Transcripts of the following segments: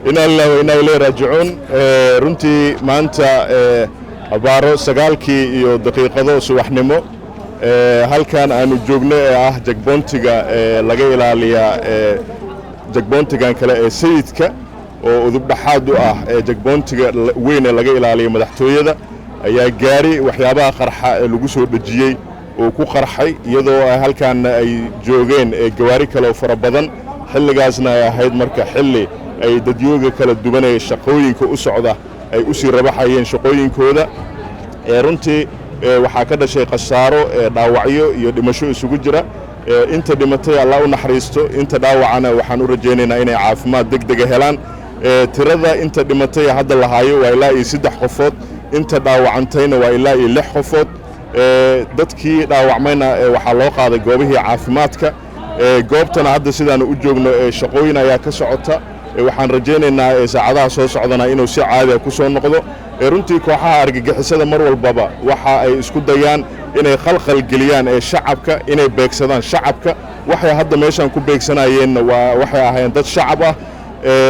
إن الله وإنا إليه راجعون runtii maanta abaaro sagaalkii iyo daqiiqado subaxnimo halkan aanu joogno ee ah jagboontiga laga ilaaliya jagboontigan kale ee sayidka oo udub dhaxaad u ah jagboontiga weyn ee laga ilaaliyo madaxtooyada ayaa gaari waxyaabaha qarxa ee lagu soo dhajiyay oo ku qarxay iyadoo halkan ay joogeen gawaari kale oo fara badan xilligaasna ay ahayd marka xilli ay dadyooga kala duwanay shaqooyinka u socda ay u sii rabaxayeen shaqooyinkooda runtii waxaa ka dhashay khasaaro dhaawacyo iyo dhimasho isugu jira inta dhimatay Allah u naxariisto inta dhaawacana waxaan u rajaynaynaa inay caafimaad degdeg ah helaan tirada inta dhimatay hadda la haayo waa ilaa 3 qofood inta dhaawacantayna waa ilaa 6 qofood dadkii dhaawacmayna waxaa loo qaaday goobihii caafimaadka goobtana hadda sidaan u joogno shaqooyin ayaa ka socota waxaan rajaynaynaa saacadaha soo socdana inuu si caadi ah ku soo noqdo runtii kooxaha argagixisada mar walbaba waxa ay isku dayaan inay khalkhal geliyaan shacabka inay beegsadaan shacabka waxay hadda meeshan ku beegsanayeen waxay ahaayeen dad shacab ah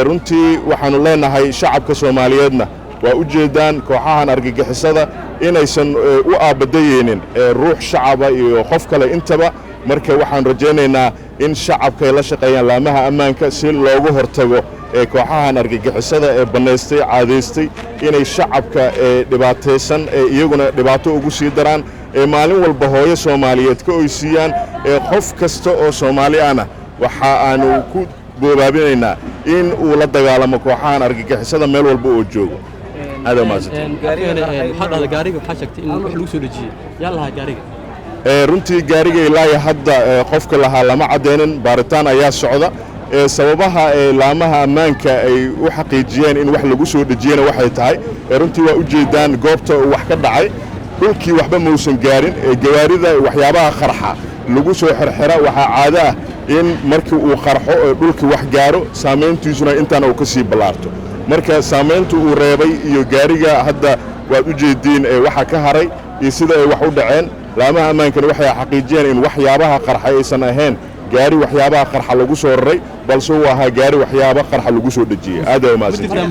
runtii waxaanu leenahay shacabka Soomaaliyeedna waa u jeedaan kooxahan argagixisada inaysan u aabadayeenin ruux shacaba iyo qof kale intaba marka waxaan rajaynaynaa in shacabka ay la shaqeeyaan laamaha ammaanka si looga hortago kooxahan argagixisada baneystay caadeystay inay shacabka dhibaateysan iyaguna dhibaato ugu sii daraan maalin walba hooyo Soomaaliyeed ka oysiiyaan qof kasta oo Soomaali ahna waxa aanu ku boobaabinaynaa in uu la dagaalamo kooxahan argagixisada meel walba oo joogo هذا ما زلت هذا gaariga waxa sheegtay in wax lagu soo dhajiyay yaa lahaa gaariga runtii gaariga ilaa hadda qofka lahaa lama cadeenin baaritaan ayaa socda sababaha laamaha ammaanka ay u xaqiijiyeen in wax lagu soo dhajiyana waxay tahay runtii waa u jeedaan goobta wax ka dhacay dhulkii waxba muusan gaarin gawaarida waxyaabaha qarxa lagu soo xirxira waxa caado ah in markii uu qarxo dhulkii wax gaaro saameyntiisuna intaan uu ka sii balaarto marka saameyntu uu reebay iyo gaariga hadda waad u jeedin waxa ka haray iyo sida ay wax u dhaceen laamaha amaankana waxay xaqiijiyeen in waxyaabaha qarxa aysan ahayn gaari waxyaabaha qarxa lagu soo raray balse uu ahaa gaari waxyaabaha qarxa lagu soo dhajiyay aad oo maasii